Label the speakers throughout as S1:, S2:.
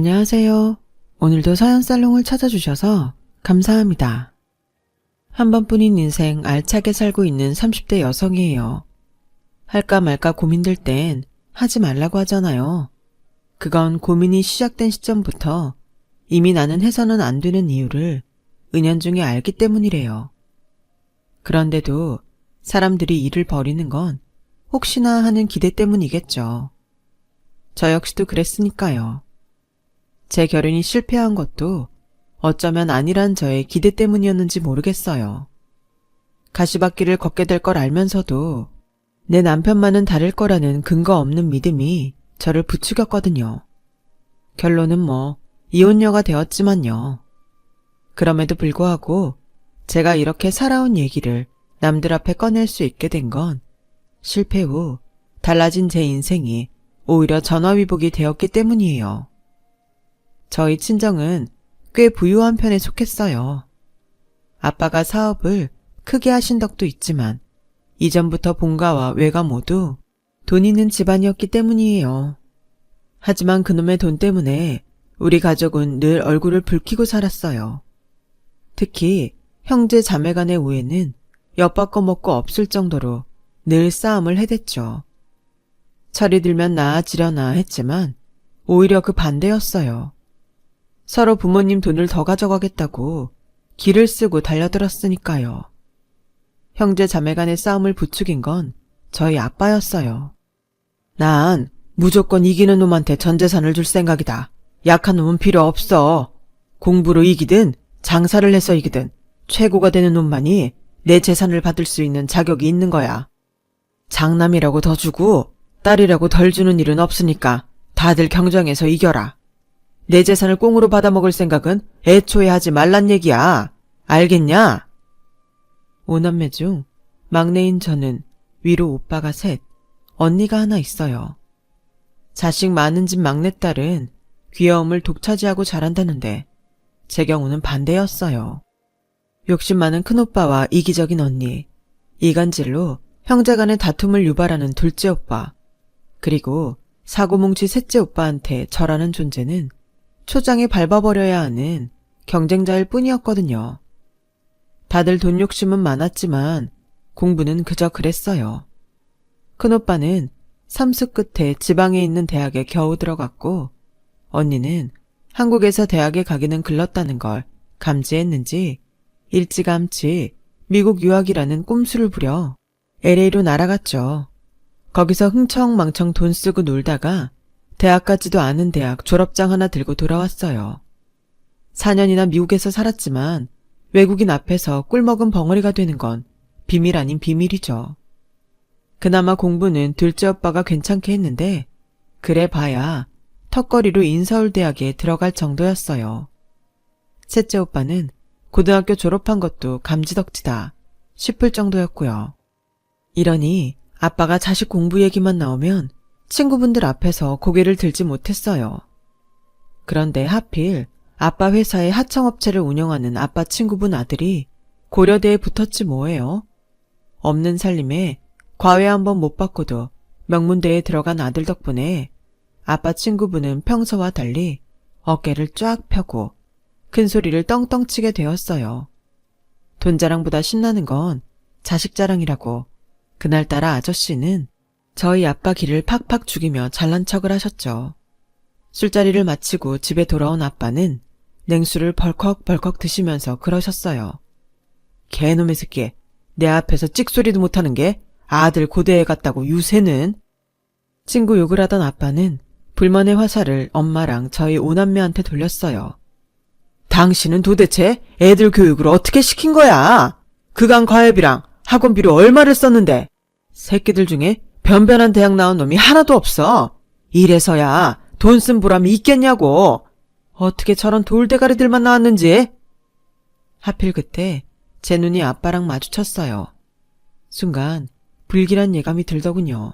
S1: 안녕하세요. 오늘도 서연살롱을 찾아주셔서 감사합니다. 한 번뿐인 인생 알차게 살고 있는 30대 여성이에요. 할까 말까 고민될 땐 하지 말라고 하잖아요. 그건 고민이 시작된 시점부터 이미 나는 해서는 안 되는 이유를 은연중에 알기 때문이래요. 그런데도 사람들이 일을 벌이는 건 혹시나 하는 기대 때문이겠죠. 저 역시도 그랬으니까요. 제 결혼이 실패한 것도 어쩌면 아니란 저의 기대 때문이었는지 모르겠어요. 가시밭길을 걷게 될 걸 알면서도 내 남편만은 다를 거라는 근거 없는 믿음이 저를 부추겼거든요. 결론은 이혼녀가 되었지만요. 그럼에도 불구하고 제가 이렇게 살아온 얘기를 남들 앞에 꺼낼 수 있게 된 건 실패 후 달라진 제 인생이 오히려 전화위복이 되었기 때문이에요. 저희 친정은 꽤 부유한 편에 속했어요. 아빠가 사업을 크게 하신 덕도 있지만 이전부터 본가와 외가 모두 돈 있는 집안이었기 때문이에요. 하지만 그놈의 돈 때문에 우리 가족은 늘 얼굴을 붉히고 살았어요. 특히 형제 자매 간의 우애는 엿바꿔 먹고 없을 정도로 늘 싸움을 해댔죠. 철이 들면 나아지려나 했지만 오히려 그 반대였어요. 서로 부모님 돈을 더 가져가겠다고 기를 쓰고 달려들었으니까요. 형제 자매 간의 싸움을 부추긴 건 저희 아빠였어요. 난 무조건 이기는 놈한테 전 재산을 줄 생각이다. 약한 놈은 필요 없어. 공부로 이기든 장사를 해서 이기든 최고가 되는 놈만이 내 재산을 받을 수 있는 자격이 있는 거야. 장남이라고 더 주고 딸이라고 덜 주는 일은 없으니까 다들 경쟁해서 이겨라. 내 재산을 꽁으로 받아먹을 생각은 애초에 하지 말란 얘기야. 알겠냐? 5남매 중 막내인 저는 위로 오빠가 셋, 언니가 하나 있어요. 자식 많은 집 막내딸은 귀여움을 독차지하고 자란다는데 제 경우는 반대였어요. 욕심 많은 큰오빠와 이기적인 언니, 이간질로 형제간의 다툼을 유발하는 둘째 오빠, 그리고 사고뭉치 셋째 오빠한테 저라는 존재는 초장에 밟아버려야 하는 경쟁자일 뿐이었거든요. 다들 돈 욕심은 많았지만 공부는 그저 그랬어요. 큰오빠는 삼수 끝에 지방에 있는 대학에 겨우 들어갔고 언니는 한국에서 대학에 가기는 글렀다는 걸 감지했는지 일찌감치 미국 유학이라는 꼼수를 부려 LA로 날아갔죠. 거기서 흥청망청 돈 쓰고 놀다가 대학 가지도 않은 대학 졸업장 하나 들고 돌아왔어요. 4년이나 미국에서 살았지만 외국인 앞에서 꿀먹은 벙어리가 되는 건 비밀 아닌 비밀이죠. 그나마 공부는 둘째 오빠가 괜찮게 했는데 그래 봐야 턱걸이로 인서울대학에 들어갈 정도였어요. 셋째 오빠는 고등학교 졸업한 것도 감지덕지다 싶을 정도였고요. 이러니 아빠가 자식 공부 얘기만 나오면 친구분들 앞에서 고개를 들지 못했어요. 그런데 하필 아빠 회사의 하청업체를 운영하는 아빠 친구분 아들이 고려대에 붙었지 뭐예요. 없는 살림에 과외 한번 못 받고도 명문대에 들어간 아들 덕분에 아빠 친구분은 평소와 달리 어깨를 쫙 펴고 큰 소리를 떵떵 치게 되었어요. 돈 자랑보다 신나는 건 자식 자랑이라고 그날따라 아저씨는 저희 아빠 기를 팍팍 죽이며 잘난 척을 하셨죠. 술자리를 마치고 집에 돌아온 아빠는 냉수를 벌컥벌컥 드시면서 그러셨어요. 개놈의 새끼, 내 앞에서 찍소리도 못하는 게 아들 고대에 갔다고 유세는. 친구 욕을 하던 아빠는 불만의 화살을 엄마랑 저희 5남매한테 돌렸어요. 당신은 도대체 애들 교육을 어떻게 시킨 거야? 그간 과외비랑 학원비로 얼마를 썼는데 새끼들 중에 변변한 대학 나온 놈이 하나도 없어. 이래서야 돈 쓴 보람이 있겠냐고. 어떻게 저런 돌대가리들만 나왔는지. 하필 그때 제 눈이 아빠랑 마주쳤어요. 순간 불길한 예감이 들더군요.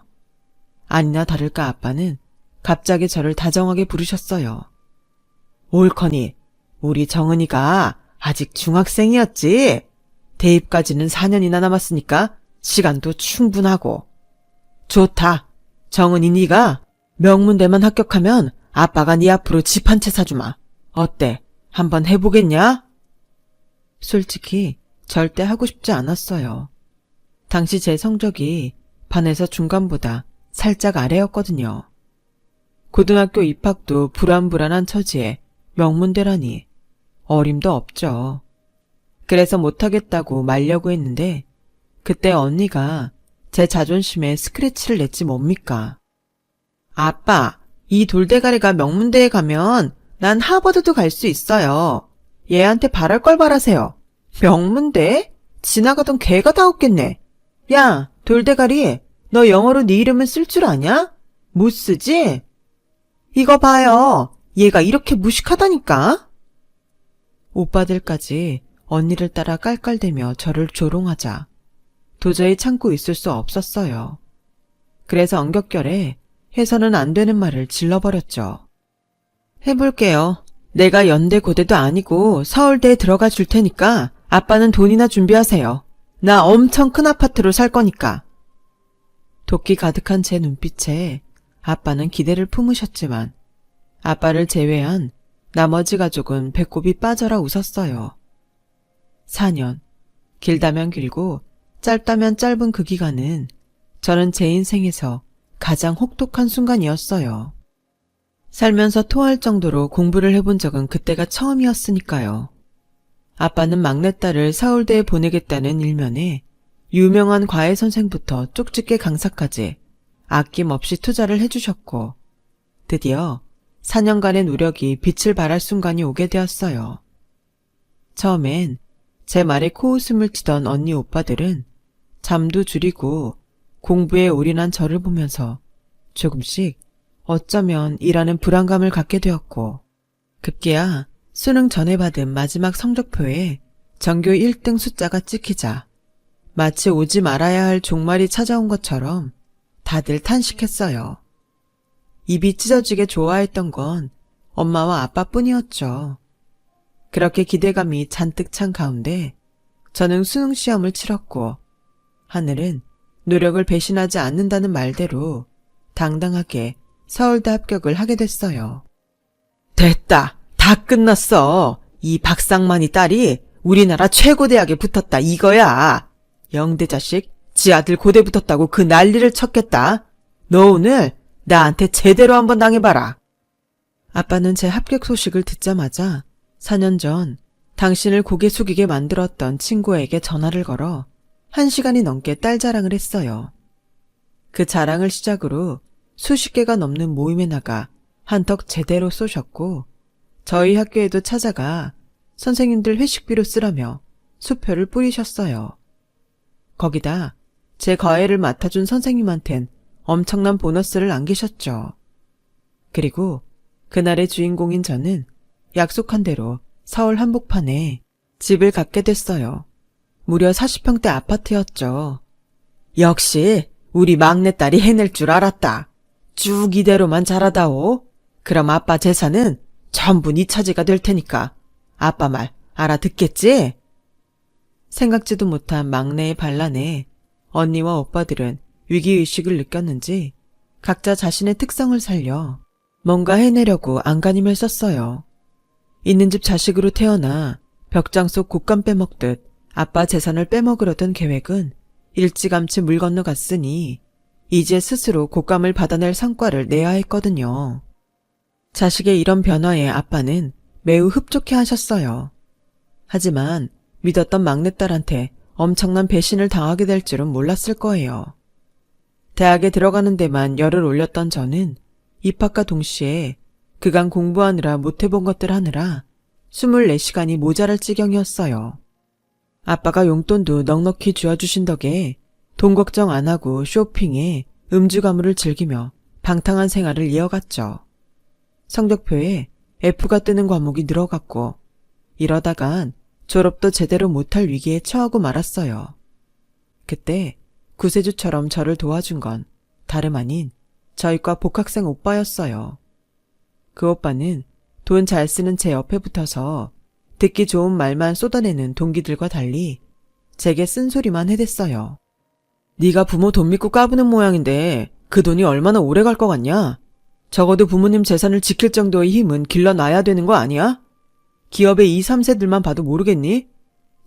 S1: 아니나 다를까 아빠는 갑자기 저를 다정하게 부르셨어요. 옳거니 우리 정은이가 아직 중학생이었지. 대입까지는 4년이나 남았으니까 시간도 충분하고. 좋다. 정은이 네가 명문대만 합격하면 아빠가 네 앞으로 집 한 채 사주마. 어때? 한번 해보겠냐? 솔직히 절대 하고 싶지 않았어요. 당시 제 성적이 반에서 중간보다 살짝 아래였거든요. 고등학교 입학도 불안불안한 처지에 명문대라니 어림도 없죠. 그래서 못하겠다고 말려고 했는데 그때 언니가 제 자존심에 스크래치를 냈지 뭡니까? 아빠, 이 돌대가리가 명문대에 가면 난 하버드도 갈 수 있어요. 얘한테 바랄 걸 바라세요. 명문대? 지나가던 개가 다 웃겠네. 야, 돌대가리, 너 영어로 네 이름은 쓸 줄 아냐? 못 쓰지? 이거 봐요. 얘가 이렇게 무식하다니까? 오빠들까지 언니를 따라 깔깔대며 저를 조롱하자 도저히 참고 있을 수 없었어요. 그래서 엉겹결에 해서는 안 되는 말을 질러버렸죠. 해볼게요. 내가 연대 고대도 아니고 서울대에 들어가 줄 테니까 아빠는 돈이나 준비하세요. 나 엄청 큰 아파트로 살 거니까. 도끼 가득한 제 눈빛에 아빠는 기대를 품으셨지만 아빠를 제외한 나머지 가족은 배꼽이 빠져라 웃었어요. 4년, 길다면 길고 짧다면 짧은 그 기간은 저는 제 인생에서 가장 혹독한 순간이었어요. 살면서 토할 정도로 공부를 해본 적은 그때가 처음이었으니까요. 아빠는 막내딸을 서울대에 보내겠다는 일면에 유명한 과외 선생부터 쪽집게 강사까지 아낌없이 투자를 해주셨고 드디어 4년간의 노력이 빛을 발할 순간이 오게 되었어요. 처음엔 제 말에 코웃음을 치던 언니 오빠들은 잠도 줄이고 공부에 올인한 저를 보면서 조금씩 어쩌면 이라는 불안감을 갖게 되었고 급기야 수능 전에 받은 마지막 성적표에 전교 1등 숫자가 찍히자 마치 오지 말아야 할 종말이 찾아온 것처럼 다들 탄식했어요. 입이 찢어지게 좋아했던 건 엄마와 아빠뿐이었죠. 그렇게 기대감이 잔뜩 찬 가운데 저는 수능 시험을 치렀고 하늘은 노력을 배신하지 않는다는 말대로 당당하게 서울대 합격을 하게 됐어요. 됐다. 다 끝났어. 이 박상만이 딸이 우리나라 최고 대학에 붙었다 이거야. 영대 자식, 지 아들 고대 붙었다고 그 난리를 쳤겠다. 너 오늘 나한테 제대로 한번 당해봐라. 아빠는 제 합격 소식을 듣자마자 4년 전 당신을 고개 숙이게 만들었던 친구에게 전화를 걸어 1시간이 넘게 딸 자랑을 했어요. 그 자랑을 시작으로 수십 개가 넘는 모임에 나가 한턱 제대로 쏘셨고 저희 학교에도 찾아가 선생님들 회식비로 쓰라며 수표를 뿌리셨어요. 거기다 제 과외를 맡아준 선생님한텐 엄청난 보너스를 안기셨죠. 그리고 그날의 주인공인 저는 약속한 대로 서울 한복판에 집을 갖게 됐어요. 무려 40평대 아파트였죠. 역시 우리 막내딸이 해낼 줄 알았다. 쭉 이대로만 자라다오. 그럼 아빠 재산은 전부 네 차지가 될 테니까 아빠 말 알아듣겠지? 생각지도 못한 막내의 반란에 언니와 오빠들은 위기의식을 느꼈는지 각자 자신의 특성을 살려 뭔가 해내려고 안간힘을 썼어요. 있는 집 자식으로 태어나 벽장 속 곶감 빼먹듯 아빠 재산을 빼먹으려던 계획은 일찌감치 물 건너갔으니 이제 스스로 곶감을 받아낼 성과를 내야 했거든요. 자식의 이런 변화에 아빠는 매우 흡족해 하셨어요. 하지만 믿었던 막내딸한테 엄청난 배신을 당하게 될 줄은 몰랐을 거예요. 대학에 들어가는 데만 열을 올렸던 저는 입학과 동시에 그간 공부하느라 못해본 것들 하느라 24시간이 모자랄 지경이었어요. 아빠가 용돈도 넉넉히 쥐어주신 덕에 돈 걱정 안 하고 쇼핑에 음주 가무를 즐기며 방탕한 생활을 이어갔죠. 성적표에 F가 뜨는 과목이 늘어갔고 이러다간 졸업도 제대로 못할 위기에 처하고 말았어요. 그때 구세주처럼 저를 도와준 건 다름 아닌 저희과 복학생 오빠였어요. 그 오빠는 돈 잘 쓰는 제 옆에 붙어서 듣기 좋은 말만 쏟아내는 동기들과 달리 제게 쓴소리만 해댔어요. 네가 부모 돈 믿고 까부는 모양인데 그 돈이 얼마나 오래 갈 것 같냐? 적어도 부모님 재산을 지킬 정도의 힘은 길러놔야 되는 거 아니야? 기업의 2, 3세들만 봐도 모르겠니?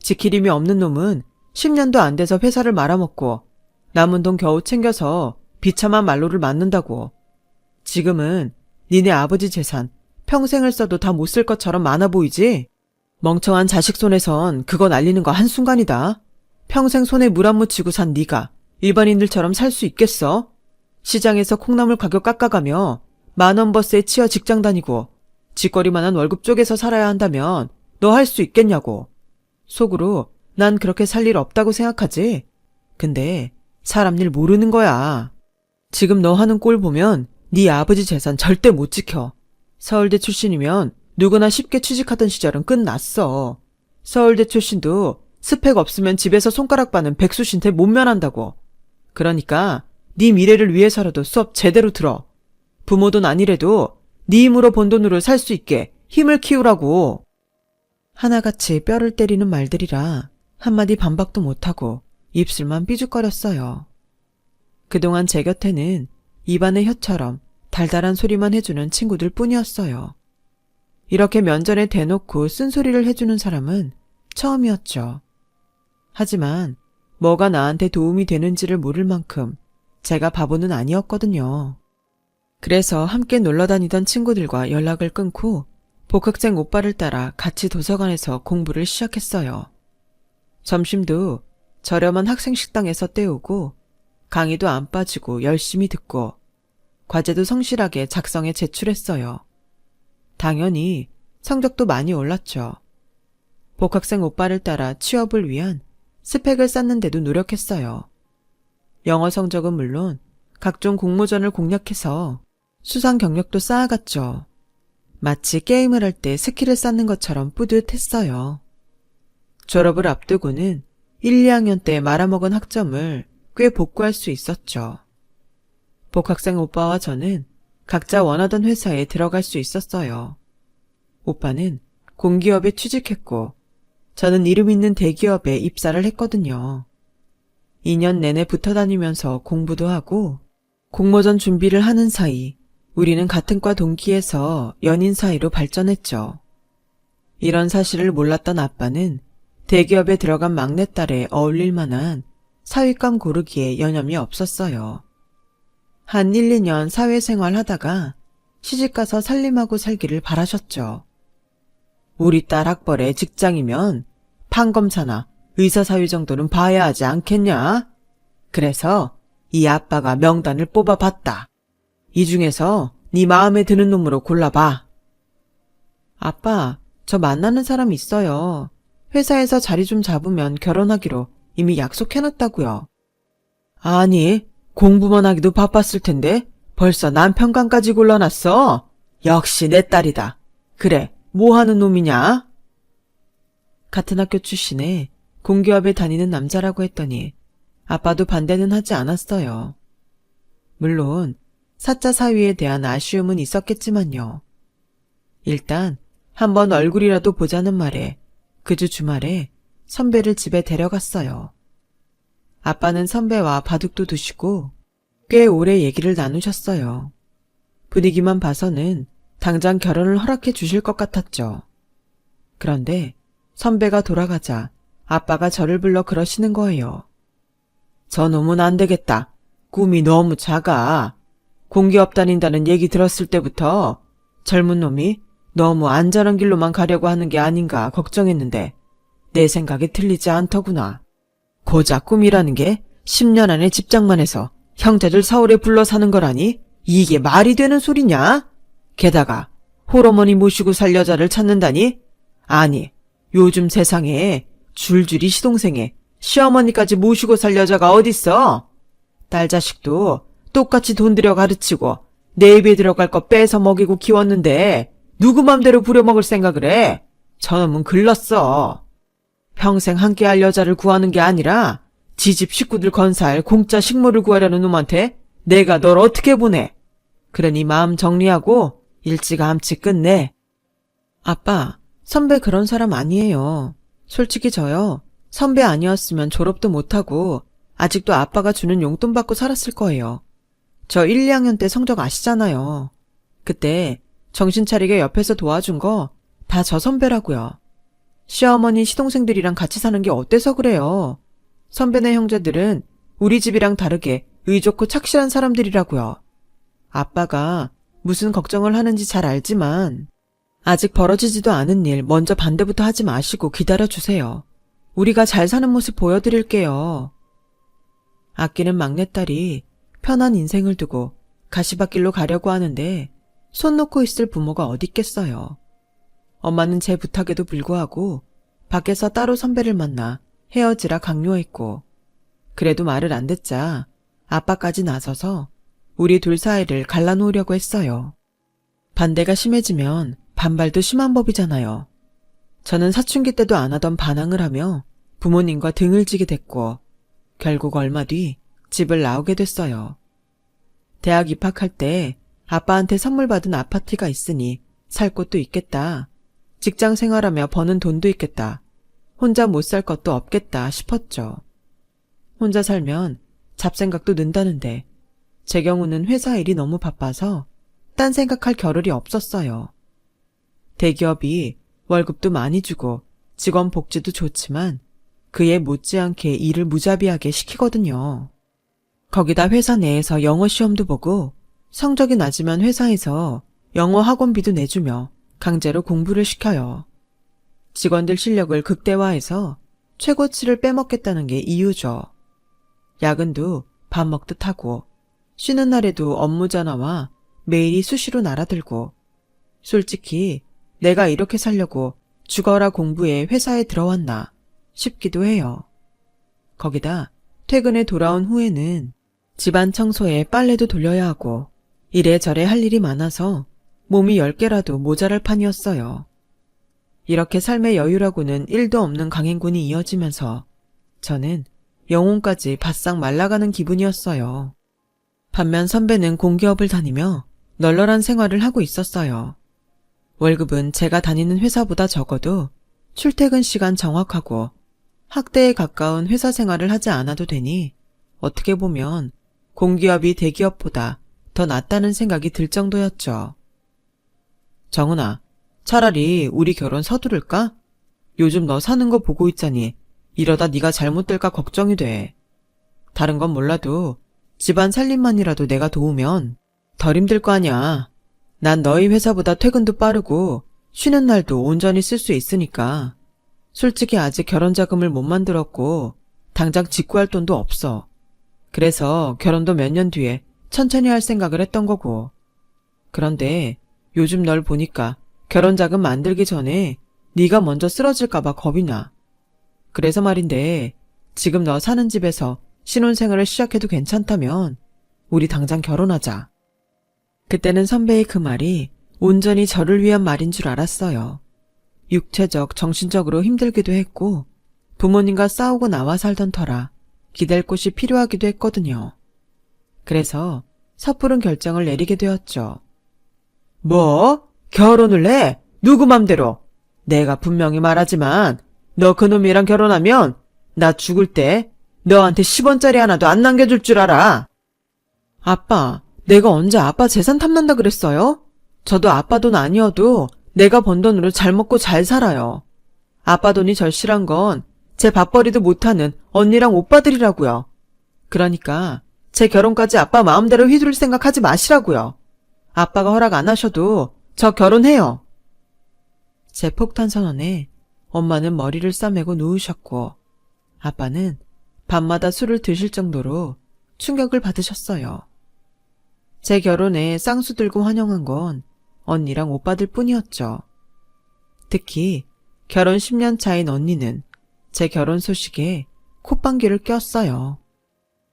S1: 지킬 힘이 없는 놈은 10년도 안 돼서 회사를 말아먹고 남은 돈 겨우 챙겨서 비참한 말로를 맞는다고. 지금은 니네 아버지 재산 평생을 써도 다 못 쓸 것처럼 많아 보이지? 멍청한 자식 손에선 그거 날리는 거 한순간이다. 평생 손에 물 안 묻히고 산 네가 일반인들처럼 살 수 있겠어? 시장에서 콩나물 가격 깎아가며 만원 버스에 치여 직장 다니고 쥐꼬리만한 월급 쪽에서 살아야 한다면 너 할 수 있겠냐고. 속으로 난 그렇게 살 일 없다고 생각하지. 근데 사람 일 모르는 거야. 지금 너 하는 꼴 보면 네 아버지 재산 절대 못 지켜. 서울대 출신이면 누구나 쉽게 취직하던 시절은 끝났어. 서울대 출신도 스펙 없으면 집에서 손가락 빠는 백수신태 못 면한다고. 그러니까 네 미래를 위해서라도 수업 제대로 들어. 부모 돈 아니래도 네 힘으로 번 돈으로 살 수 있게 힘을 키우라고. 하나같이 뼈를 때리는 말들이라 한마디 반박도 못하고 입술만 삐죽거렸어요. 그동안 제 곁에는 입안의 혀처럼 달달한 소리만 해주는 친구들 뿐이었어요. 이렇게 면전에 대놓고 쓴소리를 해주는 사람은 처음이었죠. 하지만 뭐가 나한테 도움이 되는지를 모를 만큼 제가 바보는 아니었거든요. 그래서 함께 놀러 다니던 친구들과 연락을 끊고 복학생 오빠를 따라 같이 도서관에서 공부를 시작했어요. 점심도 저렴한 학생 식당에서 때우고 강의도 안 빠지고 열심히 듣고 과제도 성실하게 작성해 제출했어요. 당연히 성적도 많이 올랐죠. 복학생 오빠를 따라 취업을 위한 스펙을 쌓는데도 노력했어요. 영어 성적은 물론 각종 공모전을 공략해서 수상 경력도 쌓아갔죠. 마치 게임을 할 때 스킬을 쌓는 것처럼 뿌듯했어요. 졸업을 앞두고는 1, 2학년 때 말아먹은 학점을 꽤 복구할 수 있었죠. 복학생 오빠와 저는 각자 원하던 회사에 들어갈 수 있었어요. 오빠는 공기업에 취직했고 저는 이름 있는 대기업에 입사를 했거든요. 2년 내내 붙어 다니면서 공부도 하고 공모전 준비를 하는 사이 우리는 같은 과 동기에서 연인 사이로 발전했죠. 이런 사실을 몰랐던 아빠는 대기업에 들어간 막내딸에 어울릴 만한 사윗감 고르기에 여념이 없었어요. 한 1, 2년 사회생활 하다가 시집가서 살림하고 살기를 바라셨죠. 우리 딸 학벌에 직장이면 판검사나 의사사위 정도는 봐야 하지 않겠냐? 그래서 이 아빠가 명단을 뽑아봤다. 이 중에서 네 마음에 드는 놈으로 골라봐. 아빠, 저 만나는 사람 있어요. 회사에서 자리 좀 잡으면 결혼하기로 이미 약속해놨다고요. 아니, 공부만 하기도 바빴을 텐데 벌써 남편감까지 골라놨어? 역시 내 딸이다. 그래, 뭐 하는 놈이냐? 같은 학교 출신에 공기업에 다니는 남자라고 했더니 아빠도 반대는 하지 않았어요. 물론 사자 사위에 대한 아쉬움은 있었겠지만요. 일단 한번 얼굴이라도 보자는 말에 그 주 주말에 선배를 집에 데려갔어요. 아빠는 선배와 바둑도 두시고 꽤 오래 얘기를 나누셨어요. 분위기만 봐서는 당장 결혼을 허락해 주실 것 같았죠. 그런데 선배가 돌아가자 아빠가 저를 불러 그러시는 거예요. 저 놈은 안 되겠다. 꿈이 너무 작아. 공기업 다닌다는 얘기 들었을 때부터 젊은 놈이 너무 안전한 길로만 가려고 하는 게 아닌가 걱정했는데 내 생각이 틀리지 않더구나. 고작 꿈이라는 게 10년 안에 집장만 해서 형제들 서울에 불러 사는 거라니 이게 말이 되는 소리냐? 게다가 홀어머니 모시고 살 여자를 찾는다니? 아니, 요즘 세상에 줄줄이 시동생에 시어머니까지 모시고 살 여자가 어딨어? 딸 자식도 똑같이 돈 들여 가르치고 내 입에 들어갈 거 빼서 먹이고 키웠는데 누구 맘대로 부려먹을 생각을 해? 저놈은 글렀어. 평생 함께할 여자를 구하는 게 아니라 지집 식구들 건사할 공짜 식모를 구하려는 놈한테 내가 널 어떻게 보내? 그러니 마음 정리하고 일찌감치 끝내. 아빠, 선배 그런 사람 아니에요. 솔직히 저요. 선배 아니었으면 졸업도 못하고 아직도 아빠가 주는 용돈 받고 살았을 거예요. 저 1, 2학년 때 성적 아시잖아요. 그때 정신 차리게 옆에서 도와준 거 다 저 선배라고요. 시어머니 시동생들이랑 같이 사는 게 어때서 그래요. 선배네 형제들은 우리 집이랑 다르게 의 좋고 착실한 사람들이라고요. 아빠가 무슨 걱정을 하는지 잘 알지만 아직 벌어지지도 않은 일 먼저 반대부터 하지 마시고 기다려주세요. 우리가 잘 사는 모습 보여드릴게요. 아끼는 막내딸이 편한 인생을 두고 가시밭길로 가려고 하는데 손 놓고 있을 부모가 어딨겠어요. 엄마는 제 부탁에도 불구하고 밖에서 따로 선배를 만나 헤어지라 강요했고, 그래도 말을 안 듣자 아빠까지 나서서 우리 둘 사이를 갈라놓으려고 했어요. 반대가 심해지면 반발도 심한 법이잖아요. 저는 사춘기 때도 안 하던 반항을 하며 부모님과 등을 지게 됐고, 결국 얼마 뒤 집을 나오게 됐어요. 대학 입학할 때 아빠한테 선물 받은 아파트가 있으니 살 곳도 있겠다. 직장 생활하며 버는 돈도 있겠다. 혼자 못 살 것도 없겠다 싶었죠. 혼자 살면 잡생각도 는다는데 제 경우는 회사 일이 너무 바빠서 딴 생각할 겨를이 없었어요. 대기업이 월급도 많이 주고 직원 복지도 좋지만 그에 못지않게 일을 무자비하게 시키거든요. 거기다 회사 내에서 영어 시험도 보고 성적이 낮으면 회사에서 영어 학원비도 내주며 강제로 공부를 시켜요. 직원들 실력을 극대화해서 최고치를 빼먹겠다는 게 이유죠. 야근도 밥 먹듯 하고 쉬는 날에도 업무 전화와 메일이 수시로 날아들고, 솔직히 내가 이렇게 살려고 죽어라 공부에 회사에 들어왔나 싶기도 해요. 거기다 퇴근에 돌아온 후에는 집안 청소에 빨래도 돌려야 하고 이래저래 할 일이 많아서 몸이 10개라도 모자랄 판이었어요. 이렇게 삶의 여유라고는 1도 없는 강행군이 이어지면서 저는 영혼까지 바싹 말라가는 기분이었어요. 반면 선배는 공기업을 다니며 널널한 생활을 하고 있었어요. 월급은 제가 다니는 회사보다 적어도 출퇴근 시간 정확하고 학대에 가까운 회사 생활을 하지 않아도 되니 어떻게 보면 공기업이 대기업보다 더 낫다는 생각이 들 정도였죠. 정은아, 차라리 우리 결혼 서두를까? 요즘 너 사는 거 보고 있자니 이러다 네가 잘못될까 걱정이 돼. 다른 건 몰라도 집안 살림만이라도 내가 도우면 덜 힘들 거 아냐. 난 너희 회사보다 퇴근도 빠르고 쉬는 날도 온전히 쓸 수 있으니까. 솔직히 아직 결혼 자금을 못 만들었고 당장 직구할 돈도 없어. 그래서 결혼도 몇 년 뒤에 천천히 할 생각을 했던 거고. 그런데 요즘 널 보니까 결혼 자금 만들기 전에 네가 먼저 쓰러질까 봐 겁이 나. 그래서 말인데 지금 너 사는 집에서 신혼생활을 시작해도 괜찮다면 우리 당장 결혼하자. 그때는 선배의 그 말이 온전히 저를 위한 말인 줄 알았어요. 육체적, 정신적으로 힘들기도 했고 부모님과 싸우고 나와 살던 터라 기댈 곳이 필요하기도 했거든요. 그래서 섣부른 결정을 내리게 되었죠. 뭐? 결혼을 해? 누구 맘대로? 내가 분명히 말하지만 너 그놈이랑 결혼하면 나 죽을 때 너한테 10원짜리 하나도 안 남겨줄 줄 알아. 아빠, 내가 언제 아빠 재산 탐난다 그랬어요? 저도 아빠 돈 아니어도 내가 번 돈으로 잘 먹고 잘 살아요. 아빠 돈이 절실한 건 제 밥벌이도 못하는 언니랑 오빠들이라고요. 그러니까 제 결혼까지 아빠 마음대로 휘두를 생각하지 마시라고요. 아빠가 허락 안 하셔도 저 결혼해요. 제 폭탄 선언에 엄마는 머리를 싸매고 누우셨고 아빠는 밤마다 술을 드실 정도로 충격을 받으셨어요. 제 결혼에 쌍수 들고 환영한 건 언니랑 오빠들 뿐이었죠. 특히 결혼 10년 차인 언니는 제 결혼 소식에 콧방귀를 꼈어요.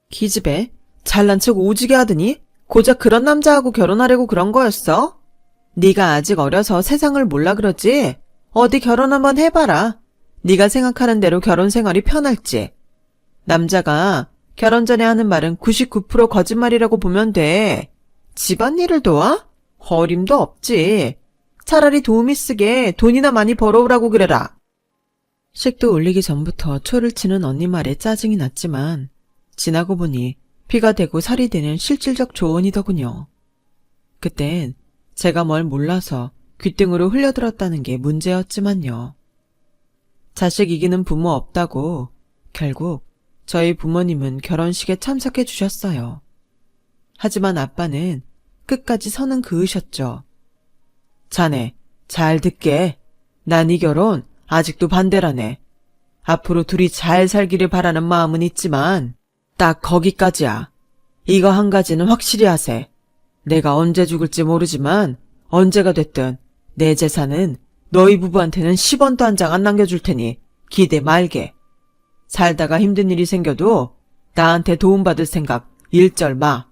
S1: 기집애, 잘난 척 오지게 하더니 고작 그런 남자하고 결혼하려고 그런 거였어? 네가 아직 어려서 세상을 몰라 그러지? 어디 결혼 한번 해봐라. 네가 생각하는 대로 결혼 생활이 편할지. 남자가 결혼 전에 하는 말은 99% 거짓말이라고 보면 돼. 집안일을 도와? 어림도 없지. 차라리 도우미 쓰게 돈이나 많이 벌어오라고 그래라. 식도 올리기 전부터 초를 치는 언니 말에 짜증이 났지만 지나고 보니 피가 되고 살이 되는 실질적 조언이더군요. 그땐 제가 뭘 몰라서 귓등으로 흘려들었다는 게 문제였지만요. 자식 이기는 부모 없다고 결국 저희 부모님은 결혼식에 참석해 주셨어요. 하지만 아빠는 끝까지 선은 그으셨죠. 자네, 잘 듣게. 난 이 결혼 아직도 반대라네. 앞으로 둘이 잘 살기를 바라는 마음은 있지만 딱 거기까지야. 이거 한 가지는 확실히 하세. 내가 언제 죽을지 모르지만 언제가 됐든 내 재산은 너희 부부한테는 10원도 한 장 안 남겨줄 테니 기대 말게. 살다가 힘든 일이 생겨도 나한테 도움받을 생각 일절 마.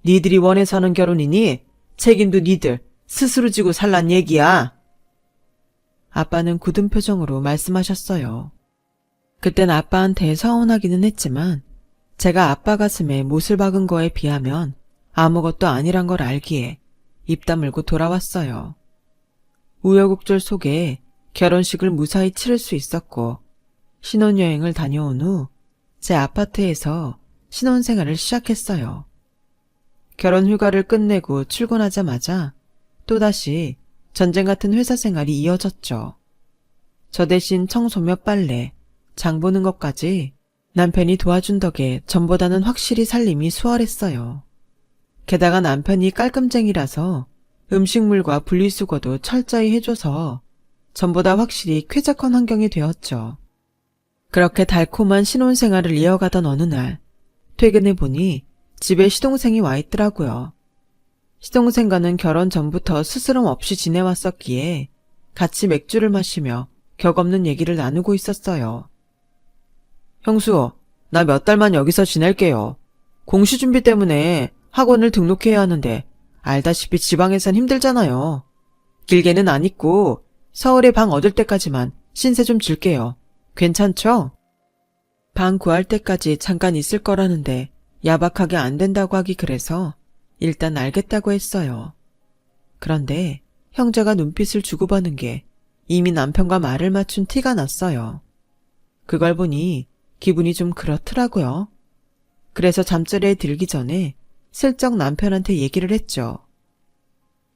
S1: 니들이 원해서 하는 결혼이니 책임도 니들 스스로 지고 살란 얘기야. 아빠는 굳은 표정으로 말씀하셨어요. 그땐 아빠한테 서운하기는 했지만 제가 아빠 가슴에 못을 박은 거에 비하면 아무것도 아니란 걸 알기에 입 다물고 돌아왔어요. 우여곡절 속에 결혼식을 무사히 치를 수 있었고 신혼여행을 다녀온 후 제 아파트에서 신혼생활을 시작했어요. 결혼 휴가를 끝내고 출근하자마자 또다시 전쟁 같은 회사 생활이 이어졌죠. 저 대신 청소며 빨래, 장 보는 것까지 남편이 도와준 덕에 전보다는 확실히 살림이 수월했어요. 게다가 남편이 깔끔쟁이라서 음식물과 분리수거도 철저히 해줘서 전보다 확실히 쾌적한 환경이 되었죠. 그렇게 달콤한 신혼생활을 이어가던 어느 날 퇴근해보니 집에 시동생이 와 있더라고요. 시동생과는 결혼 전부터 스스럼 없이 지내왔었기에 같이 맥주를 마시며 격없는 얘기를 나누고 있었어요. 형수, 나 몇 달만 여기서 지낼게요. 공시 준비 때문에 학원을 등록해야 하는데 알다시피 지방에선 힘들잖아요. 길게는 안 있고 서울에 방 얻을 때까지만 신세 좀 질게요. 괜찮죠? 방 구할 때까지 잠깐 있을 거라는데 야박하게 안 된다고 하기 그래서 일단 알겠다고 했어요. 그런데 형제가 눈빛을 주고받는 게 이미 남편과 말을 맞춘 티가 났어요. 그걸 보니 기분이 좀 그렇더라고요. 그래서 잠자리에 들기 전에 슬쩍 남편한테 얘기를 했죠.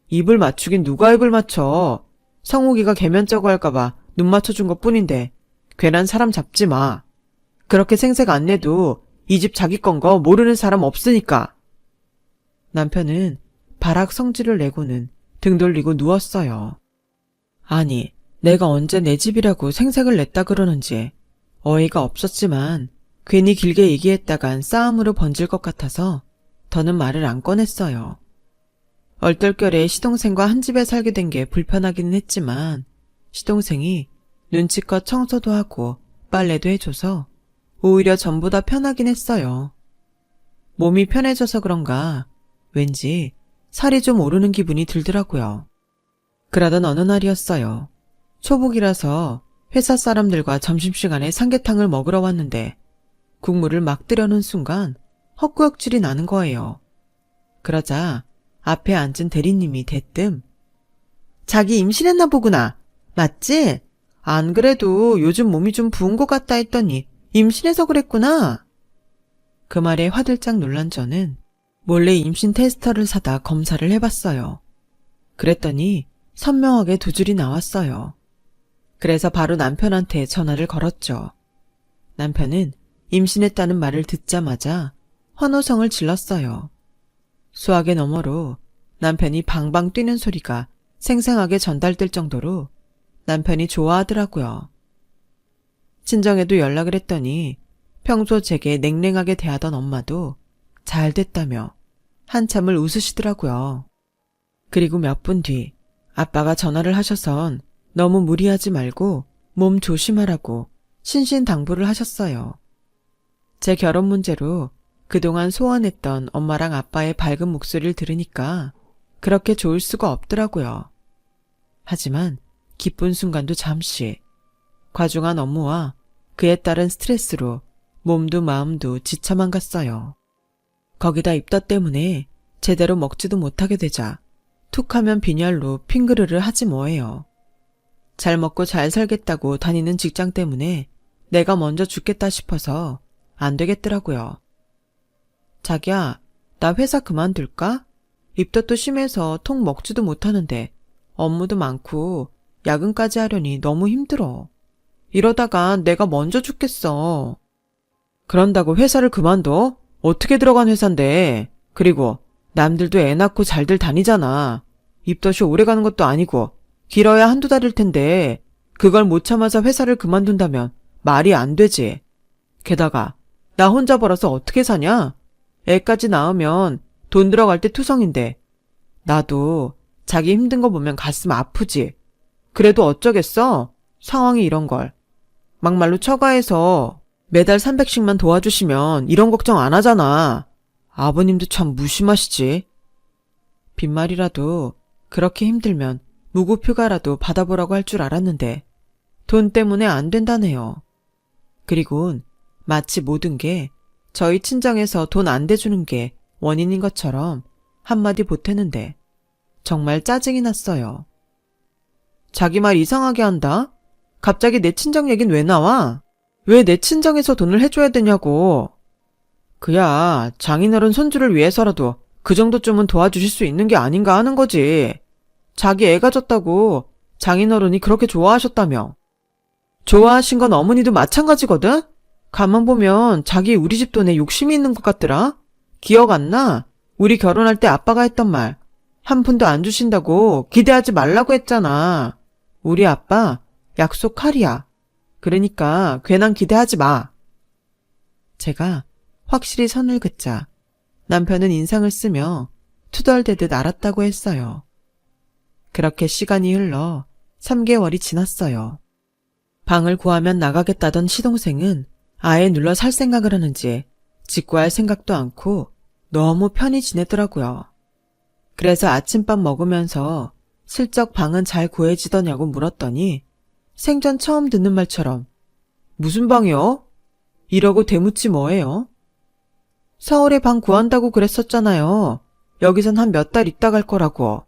S1: 입을 맞추긴 누가 입을 맞춰. 성욱이가 개면쩍어 할까봐 눈 맞춰준 것뿐인데 괜한 사람 잡지 마. 그렇게 생색 안 내도 이 집 자기 건 거 모르는 사람 없으니까. 남편은 발악 성질을 내고는 등 돌리고 누웠어요. 아니, 내가 언제 내 집이라고 생색을 냈다 그러는지 어이가 없었지만 괜히 길게 얘기했다간 싸움으로 번질 것 같아서 더는 말을 안 꺼냈어요. 얼떨결에 시동생과 한 집에 살게 된 게 불편하기는 했지만 시동생이 눈치껏 청소도 하고 빨래도 해줘서 오히려 전보다 편하긴 했어요. 몸이 편해져서 그런가 왠지 살이 좀 오르는 기분이 들더라고요. 그러던 어느 날이었어요. 초복이라서 회사 사람들과 점심시간에 삼계탕을 먹으러 왔는데 국물을 막 뜨려는 순간 헛구역질이 나는 거예요. 그러자 앞에 앉은 대리님이 대뜸 자기 임신했나 보구나. 맞지? 안 그래도 요즘 몸이 좀 부은 것 같다 했더니 임신해서 그랬구나. 그 말에 화들짝 놀란 저는 몰래 임신 테스터를 사다 검사를 해봤어요. 그랬더니 선명하게 두 줄이 나왔어요. 그래서 바로 남편한테 전화를 걸었죠. 남편은 임신했다는 말을 듣자마자 환호성을 질렀어요. 수학의 너머로 남편이 방방 뛰는 소리가 생생하게 전달될 정도로 남편이 좋아하더라고요. 친정에도 연락을 했더니 평소 제게 냉랭하게 대하던 엄마도 잘 됐다며 한참을 웃으시더라고요. 그리고 몇 분 뒤 아빠가 전화를 하셔선 너무 무리하지 말고 몸 조심하라고 신신당부를 하셨어요. 제 결혼 문제로 그동안 소원했던 엄마랑 아빠의 밝은 목소리를 들으니까 그렇게 좋을 수가 없더라고요. 하지만 기쁜 순간도 잠시, 과중한 업무와 그에 따른 스트레스로 몸도 마음도 지쳐만 갔어요. 거기다 입덧 때문에 제대로 먹지도 못하게 되자 툭하면 빈혈로 핑그르르 하지 뭐예요. 잘 먹고 잘 살겠다고 다니는 직장 때문에 내가 먼저 죽겠다 싶어서 안 되겠더라고요. 자기야, 나 회사 그만둘까? 입덧도 심해서 통 먹지도 못하는데 업무도 많고 야근까지 하려니 너무 힘들어. 이러다가 내가 먼저 죽겠어. 그런다고 회사를 그만둬? 어떻게 들어간 회사인데? 그리고 남들도 애 낳고 잘들 다니잖아. 입덧이 오래 가는 것도 아니고 길어야 한두 달일 텐데 그걸 못 참아서 회사를 그만둔다면 말이 안 되지. 게다가 나 혼자 벌어서 어떻게 사냐? 애까지 낳으면 돈 들어갈 때 투성인데 나도 자기 힘든 거 보면 가슴 아프지. 그래도 어쩌겠어? 상황이 이런 걸. 막말로 처가에서 매달 300씩만 도와주시면 이런 걱정 안 하잖아. 아버님도 참 무심하시지. 빈말이라도 그렇게 힘들면 무급휴가라도 받아보라고 할 줄 알았는데 돈 때문에 안 된다네요. 그리곤 마치 모든 게 저희 친정에서 돈 안 대주는 게 원인인 것처럼 한마디 보태는데 정말 짜증이 났어요. 자기 말 이상하게 한다? 갑자기 내 친정 얘긴 왜 나와? 왜 내 친정에서 돈을 해줘야 되냐고. 그야 장인어른 손주를 위해서라도 그 정도쯤은 도와주실 수 있는 게 아닌가 하는 거지. 자기 애가 졌다고 장인어른이 그렇게 좋아하셨다며. 좋아하신 건 어머니도 마찬가지거든? 가만 보면 자기 우리 집 돈에 욕심이 있는 것 같더라? 기억 안 나? 우리 결혼할 때 아빠가 했던 말. 한 푼도 안 주신다고 기대하지 말라고 했잖아. 우리 아빠 약속하리야. 그러니까 괜한 기대하지 마. 제가 확실히 선을 긋자 남편은 인상을 쓰며 투덜대듯 알았다고 했어요. 그렇게 시간이 흘러 3개월이 지났어요. 방을 구하면 나가겠다던 시동생은 아예 눌러 살 생각을 하는지 직구할 생각도 않고 너무 편히 지내더라고요. 그래서 아침밥 먹으면서 슬쩍 방은 잘 구해지더냐고 물었더니 생전 처음 듣는 말처럼 무슨 방이요? 이러고 대묻지 뭐예요? 서울에 방 구한다고 그랬었잖아요. 여기선 한 몇 달 있다 갈 거라고.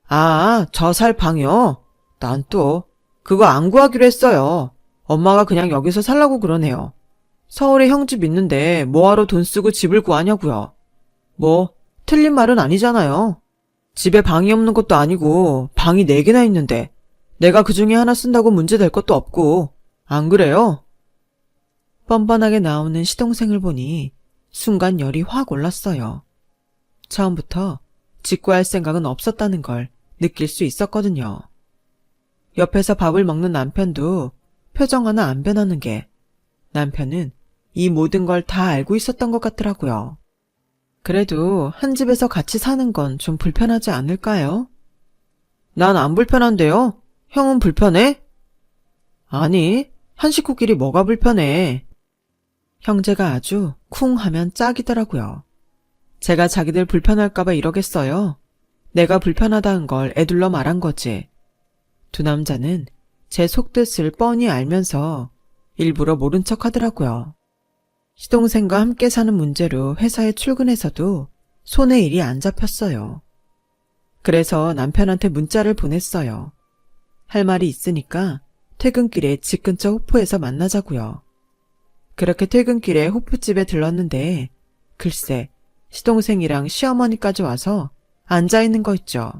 S1: 아, 저 살 방이요? 난 또 그거 안 구하기로 했어요. 엄마가 그냥 여기서 살라고 그러네요. 서울에 형 집 있는데 뭐하러 돈 쓰고 집을 구하냐고요. 뭐 틀린 말은 아니잖아요. 집에 방이 없는 것도 아니고 방이 4개나 있는데 내가 그 중에 하나 쓴다고 문제될 것도 없고. 안 그래요? 뻔뻔하게 나오는 시동생을 보니 순간 열이 확 올랐어요. 처음부터 직구할 생각은 없었다는 걸 느낄 수 있었거든요. 옆에서 밥을 먹는 남편도 표정 하나 안 변하는 게 남편은 이 모든 걸 다 알고 있었던 것 같더라고요. 그래도 한 집에서 같이 사는 건 좀 불편하지 않을까요? 난 안 불편한데요? 형은 불편해? 아니, 한 식구끼리 뭐가 불편해? 형제가 아주 쿵 하면 짝이더라고요. 제가 자기들 불편할까봐 이러겠어요. 내가 불편하다는 걸 애둘러 말한 거지. 두 남자는 제 속뜻을 뻔히 알면서 일부러 모른 척 하더라고요. 시동생과 함께 사는 문제로 회사에 출근해서도 손에 일이 안 잡혔어요. 그래서 남편한테 문자를 보냈어요. 할 말이 있으니까 퇴근길에 집 근처 호프에서 만나자고요. 그렇게 퇴근길에 호프집에 들렀는데 글쎄 시동생이랑 시어머니까지 와서 앉아있는 거 있죠.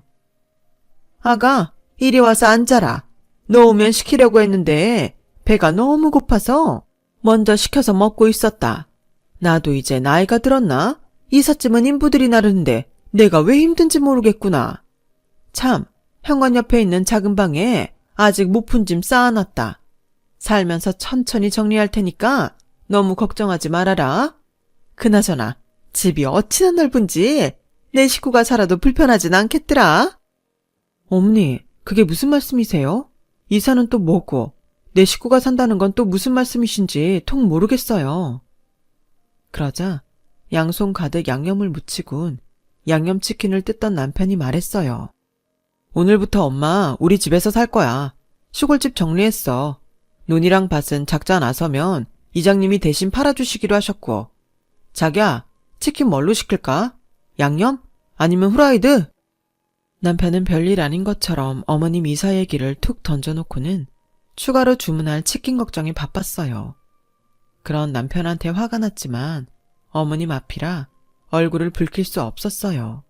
S1: 아가, 이리 와서 앉아라. 너 오면 시키려고 했는데 배가 너무 고파서 먼저 시켜서 먹고 있었다. 나도 이제 나이가 들었나? 이삿짐은 인부들이 나르는데 내가 왜 힘든지 모르겠구나. 참, 현관 옆에 있는 작은 방에 아직 못 푼 짐 쌓아놨다. 살면서 천천히 정리할 테니까 너무 걱정하지 말아라. 그나저나 집이 어찌나 넓은지 내 식구가 살아도 불편하진 않겠더라. 어머니, 그게 무슨 말씀이세요? 이사는 또 뭐고 내 식구가 산다는 건 또 무슨 말씀이신지 통 모르겠어요. 그러자 양손 가득 양념을 묻히곤 양념치킨을 뜯던 남편이 말했어요. 오늘부터 엄마 우리 집에서 살 거야. 시골집 정리했어. 논이랑 밭은 작자 나서면 이장님이 대신 팔아주시기로 하셨고. 자기야, 치킨 뭘로 시킬까? 양념? 아니면 후라이드? 남편은 별일 아닌 것처럼 어머님 이사 얘기를 툭 던져놓고는 추가로 주문할 치킨 걱정이 바빴어요. 그런 남편한테 화가 났지만 어머님 앞이라 얼굴을 붉힐 수 없었어요.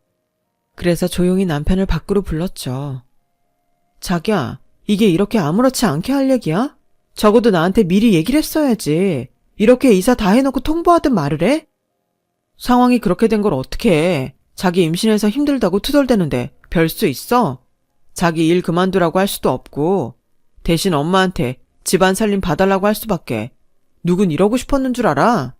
S1: 그래서 조용히 남편을 밖으로 불렀죠. 자기야, 이게 이렇게 아무렇지 않게 할 얘기야? 적어도 나한테 미리 얘기를 했어야지. 이렇게 이사 다 해놓고 통보하든 말을 해? 상황이 그렇게 된 걸 어떻게 해. 자기 임신해서 힘들다고 투덜대는데 별 수 있어? 자기 일 그만두라고 할 수도 없고 대신 엄마한테 집안 살림 봐달라고 할 수밖에. 누군 이러고 싶었는 줄 알아?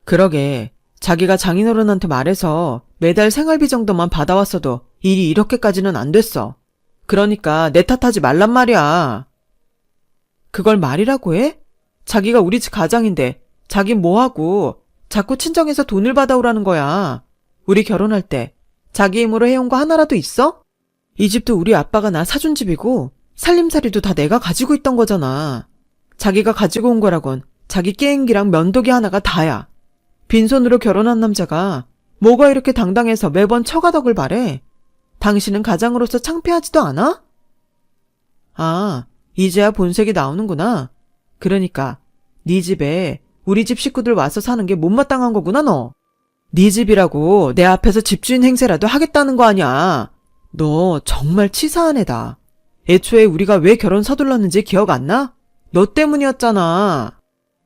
S1: 그러게 자기가 장인어른한테 말해서 매달 생활비 정도만 받아왔어도 일이 이렇게까지는 안 됐어. 그러니까 내 탓하지 말란 말이야. 그걸 말이라고 해? 자기가 우리 집 가장인데 자긴 뭐하고 자꾸 친정에서 돈을 받아오라는 거야. 우리 결혼할 때 자기 힘으로 해온 거 하나라도 있어? 이 집도 우리 아빠가 나 사준 집이고 살림살이도 다 내가 가지고 있던 거잖아. 자기가 가지고 온 거라곤 자기 게임기랑 면도기 하나가 다야. 빈손으로 결혼한 남자가 뭐가 이렇게 당당해서 매번 처가덕을 바래? 당신은 가장으로서 창피하지도 않아? 아, 이제야 본색이 나오는구나. 그러니까 네 집에 우리 집 식구들 와서 사는 게 못마땅한 거구나 너. 네 집이라고 내 앞에서 집주인 행세라도 하겠다는 거 아니야. 너 정말 치사한 애다. 애초에 우리가 왜 결혼 서둘렀는지 기억 안 나? 너 때문이었잖아.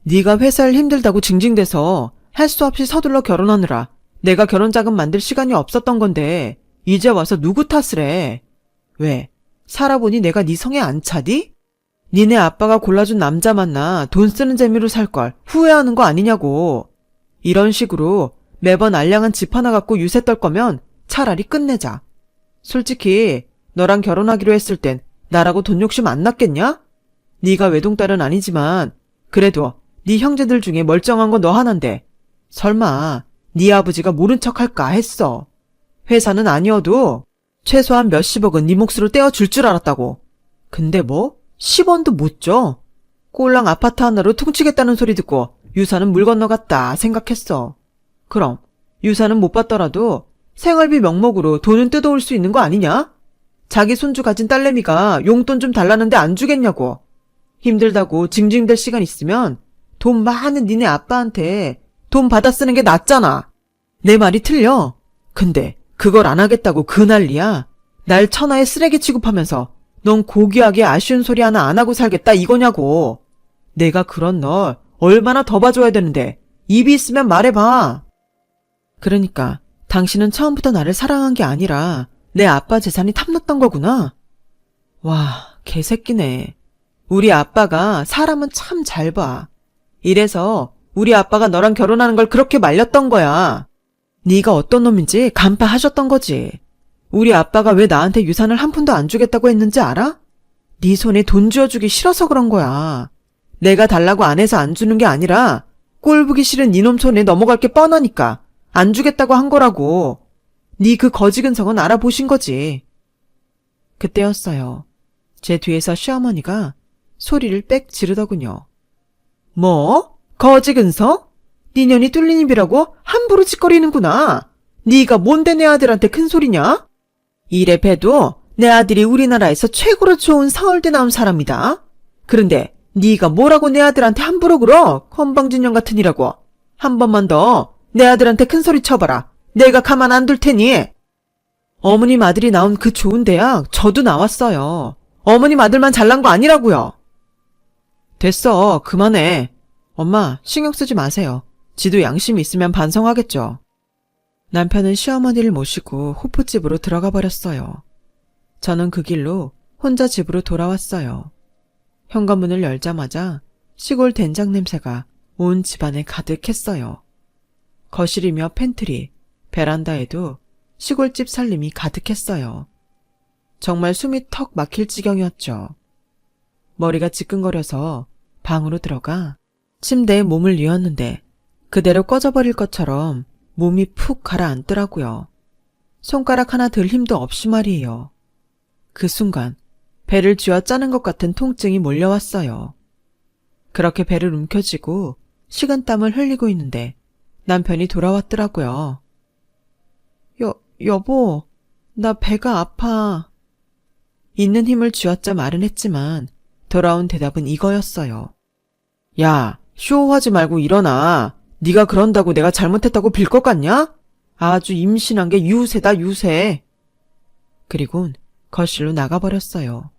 S1: 네가 회사일 힘들다고 징징대서 할 수 없이 서둘러 결혼하느라 내가 결혼 자금 만들 시간이 없었던 건데 이제 와서 누구 탓을 해? 왜? 살아보니 내가 네 성에 안 차디? 니네 아빠가 골라준 남자 만나 돈 쓰는 재미로 살 걸 후회하는 거 아니냐고. 이런 식으로 매번 알량한 집 하나 갖고 유세 떨 거면 차라리 끝내자. 솔직히 너랑 결혼하기로 했을 땐 나라고 돈 욕심 안 났겠냐? 네가 외동딸은 아니지만 그래도 네 형제들 중에 멀쩡한 건 너 하나인데 설마 네 아버지가 모른 척 할까 했어. 회사는 아니어도 최소한 몇십억은 네 몫으로 떼어줄 줄 알았다고. 근데 뭐 10원도 못 줘. 꼴랑 아파트 하나로 퉁치겠다는 소리 듣고 유산은 물 건너갔다 생각했어. 그럼 유산은 못 받더라도 생활비 명목으로 돈은 뜯어올 수 있는 거 아니냐? 자기 손주 가진 딸내미가 용돈 좀 달라는데 안 주겠냐고. 힘들다고 징징댈 시간 있으면 돈 많은 니네 아빠한테 돈 받아 쓰는 게 낫잖아. 내 말이 틀려. 근데 그걸 안 하겠다고 그 난리야. 날 천하의 쓰레기 취급하면서 넌 고귀하게 아쉬운 소리 하나 안 하고 살겠다 이거냐고. 내가 그런 널 얼마나 더 봐줘야 되는데 입이 있으면 말해봐. 그러니까 당신은 처음부터 나를 사랑한 게 아니라 내 아빠 재산이 탐났던 거구나. 와, 개새끼네. 우리 아빠가 사람은 참 잘 봐. 이래서 우리 아빠가 너랑 결혼하는 걸 그렇게 말렸던 거야. 네가 어떤 놈인지 간파하셨던 거지. 우리 아빠가 왜 나한테 유산을 한 푼도 안 주겠다고 했는지 알아? 네 손에 돈 쥐어주기 싫어서 그런 거야. 내가 달라고 안 해서 안 주는 게 아니라 꼴 보기 싫은 니놈 손에 넘어갈 게 뻔하니까 안 주겠다고 한 거라고. 네 그 거지근성은 알아보신 거지. 그때였어요. 제 뒤에서 시어머니가 소리를 빽 지르더군요. 뭐? 거지근성? 네 년이 뚫린 입이라고 함부로 짓거리는구나. 네가 뭔데 내 아들한테 큰 소리냐? 이래 봬도 내 아들이 우리나라에서 최고로 좋은 서울대 나온 사람이다. 그런데 네가 뭐라고 내 아들한테 함부로 굴어? 건방진년 같으니라고. 한 번만 더 내 아들한테 큰 소리 쳐봐라. 내가 가만 안 둘 테니. 어머님 아들이 나온 그 좋은 대학 저도 나왔어요. 어머님 아들만 잘난 거 아니라고요. 됐어. 그만해. 엄마 신경 쓰지 마세요. 지도 양심이 있으면 반성하겠죠. 남편은 시어머니를 모시고 호프집으로 들어가 버렸어요. 저는 그 길로 혼자 집으로 돌아왔어요. 현관문을 열자마자 시골 된장 냄새가 온 집안에 가득했어요. 거실이며 팬트리, 베란다에도 시골집 살림이 가득했어요. 정말 숨이 턱 막힐 지경이었죠. 머리가 지끈거려서 방으로 들어가 침대에 몸을 뉘었는데 그대로 꺼져버릴 것처럼 몸이 푹 가라앉더라고요. 손가락 하나 들 힘도 없이 말이에요. 그 순간 배를 쥐어짜는 것 같은 통증이 몰려왔어요. 그렇게 배를 움켜쥐고 식은땀을 흘리고 있는데 남편이 돌아왔더라고요. 여보, 나 배가 아파. 있는 힘을 쥐어짜 말은 했지만 돌아온 대답은 이거였어요. 야, 쇼하지 말고 일어나. 네가 그런다고 내가 잘못했다고 빌 것 같냐? 아주 임신한 게 유세다 유세. 그리곤 거실로 나가버렸어요.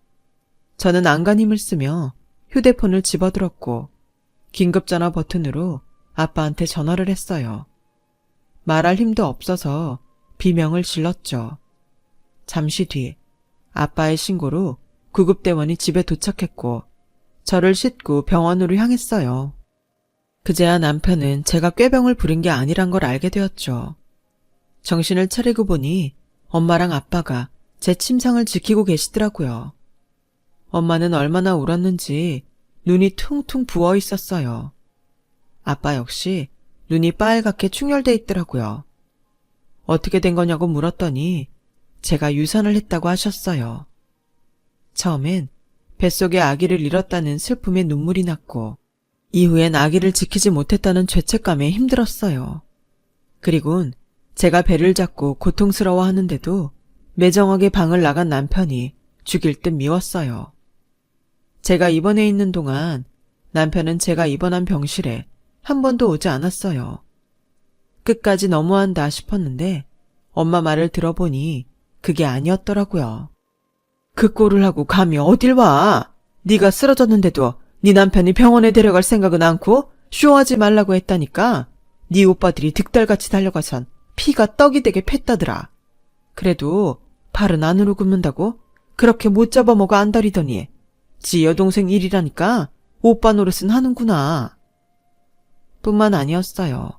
S1: 저는 안간힘을 쓰며 휴대폰을 집어들었고 긴급전화 버튼으로 아빠한테 전화를 했어요. 말할 힘도 없어서 비명을 질렀죠. 잠시 뒤 아빠의 신고로 구급대원이 집에 도착했고 저를 싣고 병원으로 향했어요. 그제야 남편은 제가 꾀병을 부린 게 아니란 걸 알게 되었죠. 정신을 차리고 보니 엄마랑 아빠가 제 침상을 지키고 계시더라고요. 엄마는 얼마나 울었는지 눈이 퉁퉁 부어 있었어요. 아빠 역시 눈이 빨갛게 충혈돼 있더라고요. 어떻게 된 거냐고 물었더니 제가 유산을 했다고 하셨어요. 처음엔 뱃속에 아기를 잃었다는 슬픔에 눈물이 났고 이후엔 아기를 지키지 못했다는 죄책감에 힘들었어요. 그리곤 제가 배를 잡고 고통스러워하는데도 매정하게 방을 나간 남편이 죽일 듯 미웠어요. 제가 입원해 있는 동안 남편은 제가 입원한 병실에 한 번도 오지 않았어요. 끝까지 너무한다 싶었는데 엄마 말을 들어보니 그게 아니었더라고요. 그 꼴을 하고 감히 어딜 와? 네가 쓰러졌는데도 네 남편이 병원에 데려갈 생각은 않고 쇼하지 말라고 했다니까. 네 오빠들이 득달같이 달려가선 피가 떡이 되게 팼다더라. 그래도 발은 안으로 굽는다고 그렇게 못 잡아먹어 안달이더니 지 여동생 일이라니까 오빠 노릇은 하는구나. 뿐만 아니었어요.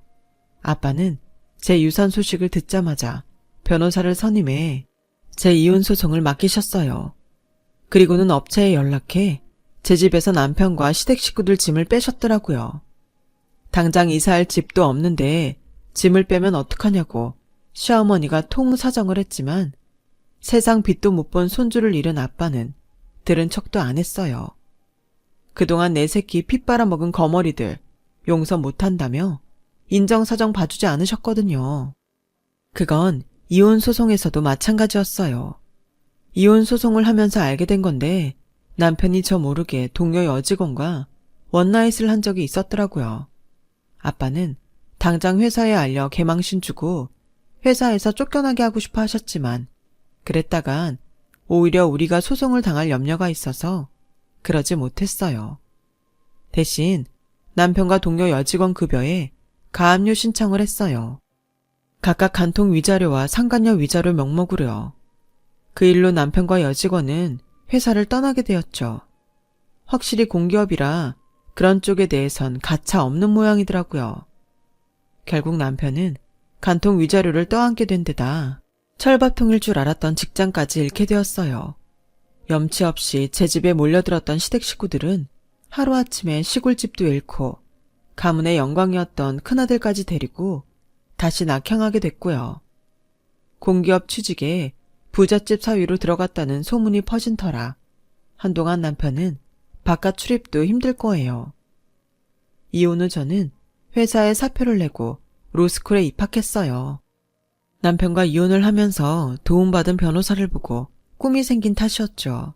S1: 아빠는 제 유산 소식을 듣자마자 변호사를 선임해 제 이혼 소송을 맡기셨어요. 그리고는 업체에 연락해 제 집에서 남편과 시댁 식구들 짐을 빼셨더라고요. 당장 이사할 집도 없는데 짐을 빼면 어떡하냐고 시어머니가 통사정을 했지만 세상 빛도 못 본 손주를 잃은 아빠는 들은 척도 안 했어요. 그동안 내 새끼 피 빨아먹은 거머리들 용서 못한다며 인정사정 봐주지 않으셨거든요. 그건 이혼 소송에서도 마찬가지였어요. 이혼 소송을 하면서 알게 된 건데 남편이 저 모르게 동료 여직원과 원나잇을 한 적이 있었더라고요. 아빠는 당장 회사에 알려 개망신 주고 회사에서 쫓겨나게 하고 싶어 하셨지만 그랬다간 오히려 우리가 소송을 당할 염려가 있어서 그러지 못했어요. 대신 남편과 동료 여직원 급여에 가압류 신청을 했어요. 각각 간통 위자료와 상간녀 위자료 명목으로요. 그 일로 남편과 여직원은 회사를 떠나게 되었죠. 확실히 공기업이라 그런 쪽에 대해선 가차 없는 모양이더라고요. 결국 남편은 간통 위자료를 떠안게 된 데다 철밥통일 줄 알았던 직장까지 잃게 되었어요. 염치 없이 제 집에 몰려들었던 시댁 식구들은 하루아침에 시골집도 잃고 가문의 영광이었던 큰아들까지 데리고 다시 낙향하게 됐고요. 공기업 취직에 부잣집 사위로 들어갔다는 소문이 퍼진 터라 한동안 남편은 바깥 출입도 힘들 거예요. 이혼 후 저는 회사에 사표를 내고 로스쿨에 입학했어요. 남편과 이혼을 하면서 도움받은 변호사를 보고 꿈이 생긴 탓이었죠.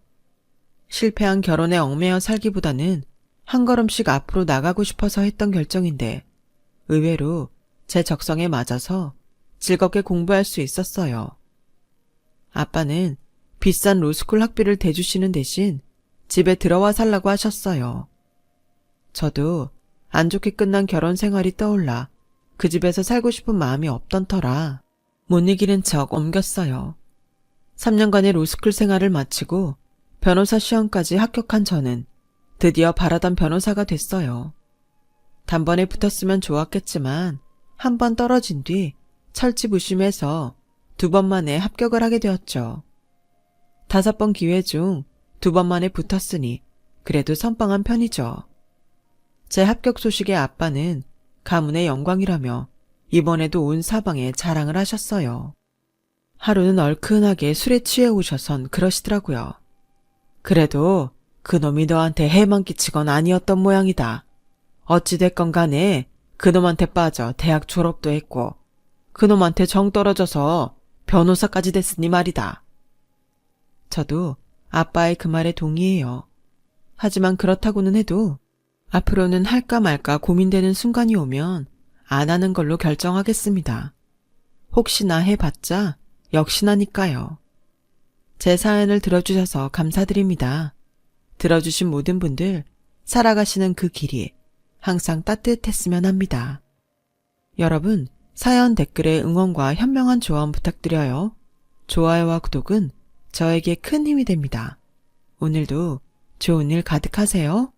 S1: 실패한 결혼에 얽매여 살기보다는 한 걸음씩 앞으로 나가고 싶어서 했던 결정인데 의외로 제 적성에 맞아서 즐겁게 공부할 수 있었어요. 아빠는 비싼 로스쿨 학비를 대주시는 대신 집에 들어와 살라고 하셨어요. 저도 안 좋게 끝난 결혼 생활이 떠올라 그 집에서 살고 싶은 마음이 없던 터라 못 이기는 척 옮겼어요. 3년간의 로스쿨 생활을 마치고 변호사 시험까지 합격한 저는 드디어 바라던 변호사가 됐어요. 단번에 붙었으면 좋았겠지만 한 번 떨어진 뒤 철지부심해서 2번 만에 합격을 하게 되었죠. 5번 기회 중 2번 만에 붙었으니 그래도 선방한 편이죠. 제 합격 소식에 아빠는 가문의 영광이라며 이번에도 온 사방에 자랑을 하셨어요. 하루는 얼큰하게 술에 취해 오셔선 그러시더라고요. 그래도 그놈이 너한테 해만 끼치건 아니었던 모양이다. 어찌됐건 간에 그놈한테 빠져 대학 졸업도 했고 그놈한테 정 떨어져서 변호사까지 됐으니 말이다. 저도 아빠의 그 말에 동의해요. 하지만 그렇다고는 해도 앞으로는 할까 말까 고민되는 순간이 오면 안 하는 걸로 결정하겠습니다. 혹시나 해봤자 역시나니까요. 제 사연을 들어주셔서 감사드립니다. 들어주신 모든 분들 살아가시는 그 길이 항상 따뜻했으면 합니다. 여러분, 사연 댓글에 응원과 현명한 조언 부탁드려요. 좋아요와 구독은 저에게 큰 힘이 됩니다. 오늘도 좋은 일 가득하세요.